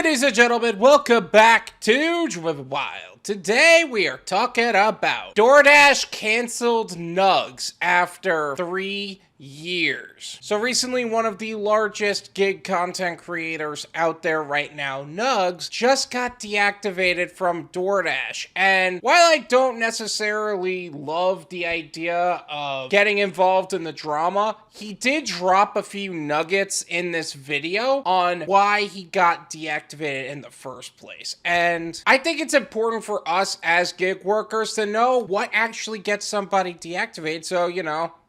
Ladies and gentlemen, welcome back to Driven Wyld. Today we are talking about DoorDash canceled Nuggs after 3 years. So recently, one of the largest gig content creators out there right now, Nuggs, just got deactivated from DoorDash. And while I don't necessarily love the idea of getting involved in the drama, he did drop a few nuggets in this video on why he got deactivated in the first place. And I think it's important for us as gig workers to know what actually gets somebody deactivated, so,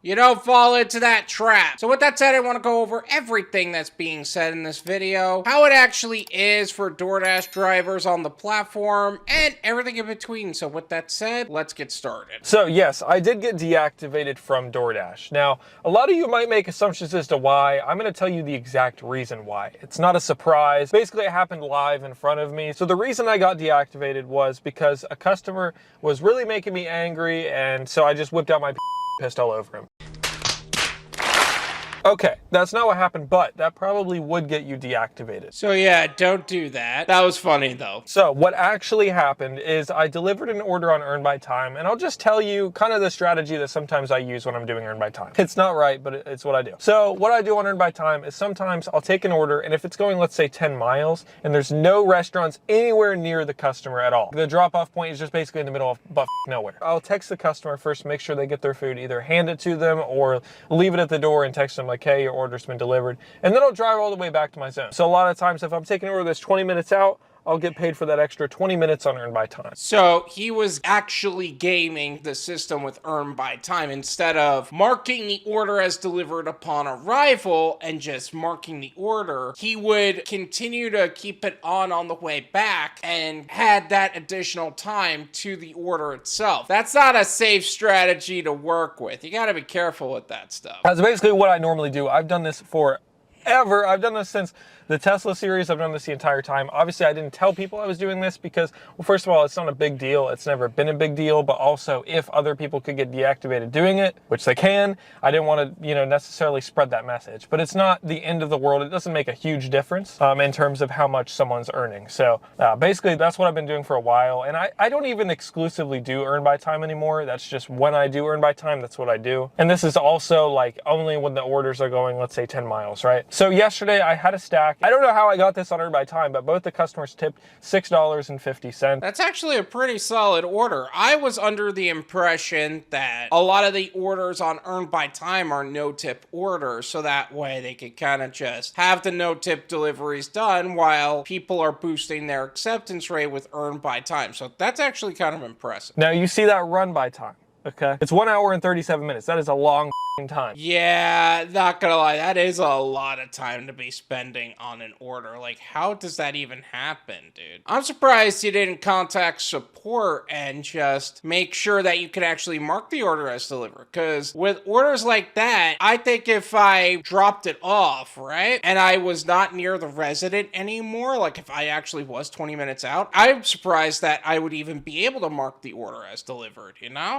you don't fall into that trap. So with that said, I want to go over everything that's being said in this video, how it actually is for DoorDash drivers on the platform, and everything in between. So with that said, let's get started. So yes, I did get deactivated from DoorDash. Now, a lot of you might make assumptions as to why. I'm going to tell you the exact reason why. It's not a surprise. Basically, it happened live in front of me. So the reason I got deactivated was because a customer was really making me angry, and so I just whipped out my pissed all over him. Okay, that's not what happened, but that probably would get you deactivated. So yeah, don't do that. That was funny though. So what actually happened is I delivered an order on Earn by Time, and I'll just tell you kind of the strategy that sometimes I use when I'm doing Earn by Time. It's not right, but it's what I do. So what I do on Earn by Time is sometimes I'll take an order, and if it's going, let's say 10 miles, and there's no restaurants anywhere near the customer at all, the drop-off point is just basically in the middle of butt nowhere. I'll text the customer first, make sure they get their food, either hand it to them or leave it at the door and text them like, hey, your order's been delivered, and then I'll drive all the way back to my zone. So a lot of times if I'm taking an order that's 20 minutes out, I'll get paid for that extra 20 minutes on Earn by Time. So he was actually gaming the system with Earn by Time. Instead of marking the order as delivered upon arrival and just marking the order, he would continue to keep it on the way back and had that additional time to the order itself. That's not a safe strategy to work with. You gotta be careful with that stuff. That's basically what I normally do. I've done this forever. I've done this since the Tesla series. I've done this the entire time. Obviously, I didn't tell people I was doing this because, well, first of all, it's not a big deal. It's never been a big deal, but also if other people could get deactivated doing it, which they can, I didn't want to, necessarily spread that message. But it's not the end of the world. It doesn't make a huge difference in terms of how much someone's earning. So basically, that's what I've been doing for a while. And I don't even exclusively do Earn by Time anymore. That's just when I do Earn by Time, that's what I do. And this is also like only when the orders are going, let's say 10 miles, right? So yesterday I had a stack. I don't know how I got this on Earn by Time, but both the customers tipped $6.50. That's actually a pretty solid order. I was under the impression that a lot of the orders on Earn by Time are no-tip orders, so that way they could kind of just have the no-tip deliveries done while people are boosting their acceptance rate with Earn by Time. So that's actually kind of impressive. Now you see that Run by Time, okay? It's 1 hour and 37 minutes. That is a long time. Yeah, not gonna lie, that is a lot of time to be spending on an order. Like, how does that even happen, dude? I'm surprised you didn't contact support and just make sure that you could actually mark the order as delivered. Because with orders like that, I think if I dropped it off, right, and I was not near the resident anymore, like if I actually was 20 minutes out, I'm surprised that I would even be able to mark the order as delivered,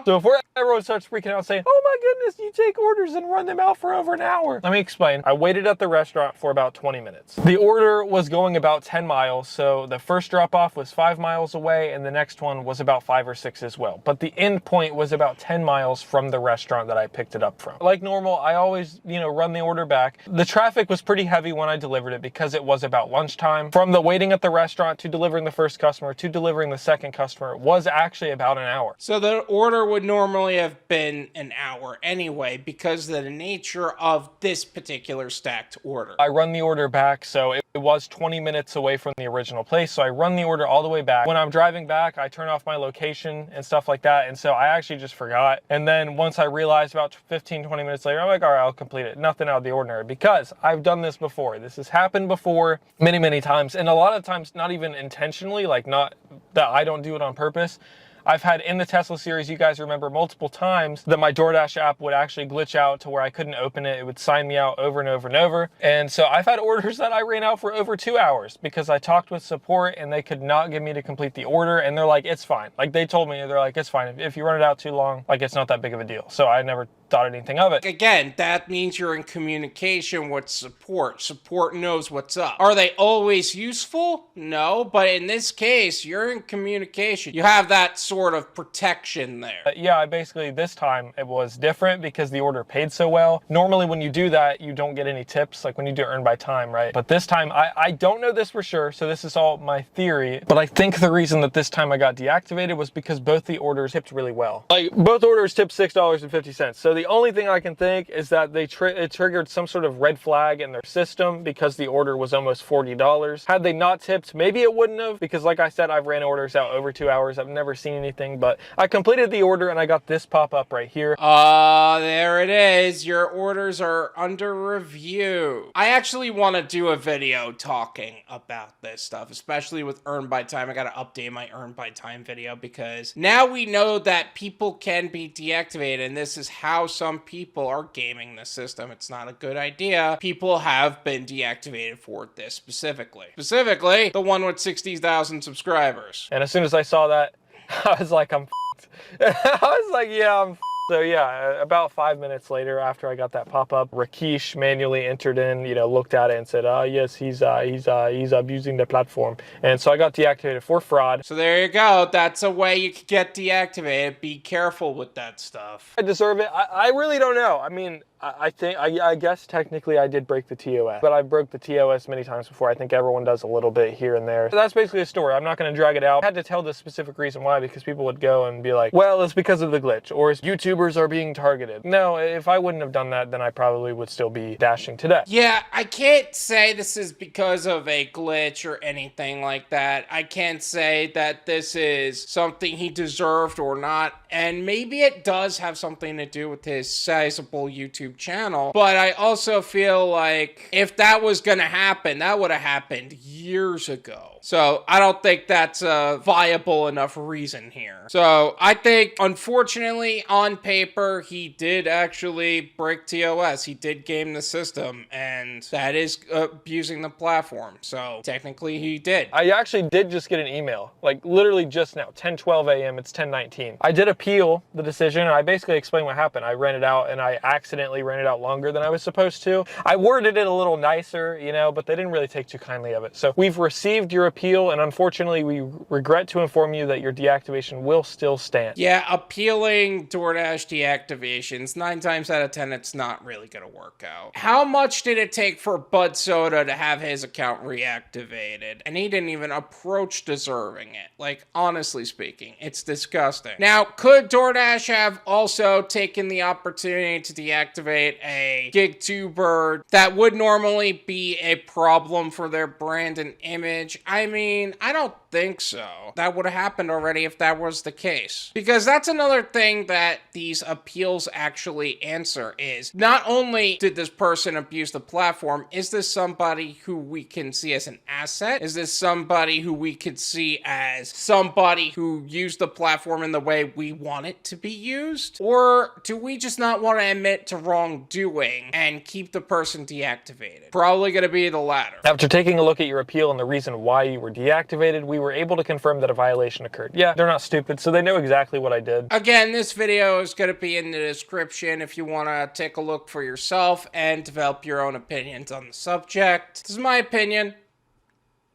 So if everyone starts freaking out saying, oh my goodness, you take orders and run them out for over an hour. Let me explain. I waited at the restaurant for about 20 minutes. The order was going about 10 miles. So the first drop off was 5 miles away and the next one was about 5 or 6 as well. But the end point was about 10 miles from the restaurant that I picked it up from. Like normal, I always, run the order back. The traffic was pretty heavy when I delivered it because it was about lunchtime. From the waiting at the restaurant to delivering the first customer to delivering the second customer was actually about an hour. So the order would normally have been an hour anyway because of the nature of this particular stacked order. I run the order back, so it was 20 minutes away from the original place, so I run the order all the way back. When I'm driving back, I turn off my location and stuff like that, and so I actually just forgot. And then once I realized about 15, 20 minutes later, I'm like, all right, I'll complete it. Nothing out of the ordinary, because I've done this before. This has happened before many, many times, and a lot of times not even intentionally, like not that I don't do it on purpose. I've had in the Tesla series, you guys remember multiple times that my DoorDash app would actually glitch out to where I couldn't open it. It would sign me out over and over and over. And so I've had orders that I ran out for over 2 hours because I talked with support and they could not get me to complete the order. And they're like, it's fine. Like they told me, they're like, it's fine. If you run it out too long, like it's not that big of a deal. So I never thought anything of it. Again, that means you're in communication with support. Support knows what's up. Are they always useful? No, but in this case, you're in communication. You have that sort of protection there. Yeah, this time it was different because the order paid so well. Normally when you do that, you don't get any tips, like when you do earn by time, right? But this time, I don't know this for sure, so this is all my theory, but I think the reason that this time I got deactivated was because both the orders tipped really well. Like, both orders tipped $6.50. So the only thing I can think is that it triggered some sort of red flag in their system because the order was almost $40. Had they not tipped, maybe it wouldn't have, because like I said, I've ran orders out over 2 hours. I've never seen anything, but I completed the order and I got this pop up right here. There it is. Your orders are under review. I actually want to do a video talking about this stuff, especially with earn by time. I got to update my earn by time video because now we know that people can be deactivated, and this is how some people are gaming the system. It's not a good idea. People have been deactivated for this specifically. Specifically, the one with 60,000 subscribers. And as soon as I saw that, I was like, I'm f***ed. I was like, yeah, I'm f***ed. So yeah, about 5 minutes later after I got that pop-up, Rakesh manually entered in, looked at it and said, yes, he's abusing the platform. And so I got deactivated for fraud. So there you go. That's a way you could get deactivated. Be careful with that stuff. I deserve it. I really don't know. I mean, I guess technically I did break the TOS, but I broke the TOS many times before. I think everyone does a little bit here and there. So that's basically a story. I'm not going to drag it out. I had to tell the specific reason why, because people would go and be like, well, it's because of the glitch, or YouTubers are being targeted. No, if I wouldn't have done that, then I probably would still be dashing today. Yeah, I can't say this is because of a glitch or anything like that. I can't say that this is something he deserved or not. And maybe it does have something to do with his sizable YouTube channel, but I also feel like if that was gonna happen, that would have happened years ago. So I don't think that's a viable enough reason here. So I think, unfortunately, on paper, he did actually break TOS. He did game the system, and that is abusing the platform. So technically he did. I actually did just get an email, like literally just now, 10:12 a.m. It's 10:19. I did appeal the decision, and I basically explained what happened. I ran it out, and I accidentally ran it out longer than I was supposed to. I worded it a little nicer, but they didn't really take too kindly of it. So we've received your appeal, and unfortunately, we regret to inform you that your deactivation will still stand. Yeah, appealing DoorDash deactivations, 9 times out of 10, it's not really gonna work out. How much did it take for Bud Soda to have his account reactivated? And he didn't even approach deserving it. Like, honestly speaking, it's disgusting. Now, could DoorDash have also taken the opportunity to deactivate a GigTuber that would normally be a problem for their brand and image? I mean, I don't think so. That would have happened already if that was the case. Because that's another thing that these appeals actually answer is, not only did this person abuse the platform, is this somebody who we can see as an asset? Is this somebody who we could see as somebody who used the platform in the way we want it to be used? Or do we just not want to admit to wrongdoing and keep the person deactivated? Probably going to be the latter. After taking a look at your appeal and the reason why you were deactivated, we were able to confirm that a violation occurred. Yeah, they're not stupid, so they know exactly what I did. Again, this video is going to be in the description if you want to take a look for yourself and develop your own opinions on the subject. This is my opinion.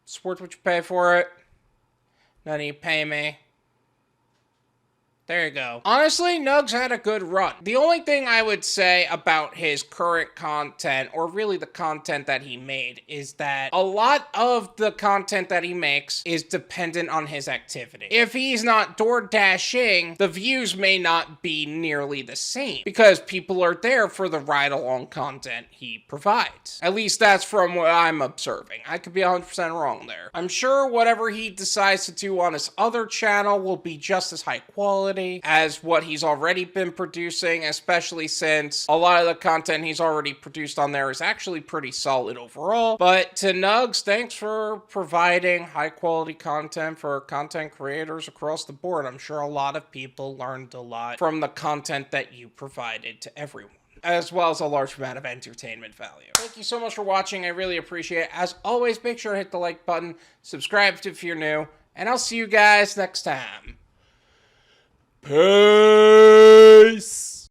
It's worth what you pay for it. None of you pay me. There you go. Honestly, Nuggs had a good run. The only thing I would say about his current content, or really the content that he made, is that a lot of the content that he makes is dependent on his activity. If he's not door dashing, the views may not be nearly the same, because people are there for the ride-along content he provides. At least that's from what I'm observing. I could be 100% wrong there. I'm sure whatever he decides to do on his other channel will be just as high quality as what he's already been producing, especially since a lot of the content he's already produced on there is actually pretty solid overall. But to Nuggs, thanks for providing high quality content for content creators across the board. I'm sure a lot of people learned a lot from the content that you provided to everyone, as well as a large amount of entertainment value. Thank you so much for watching. I really appreciate it. As always, make sure to hit the like button, subscribe if you're new, and I'll see you guys next time. Peace!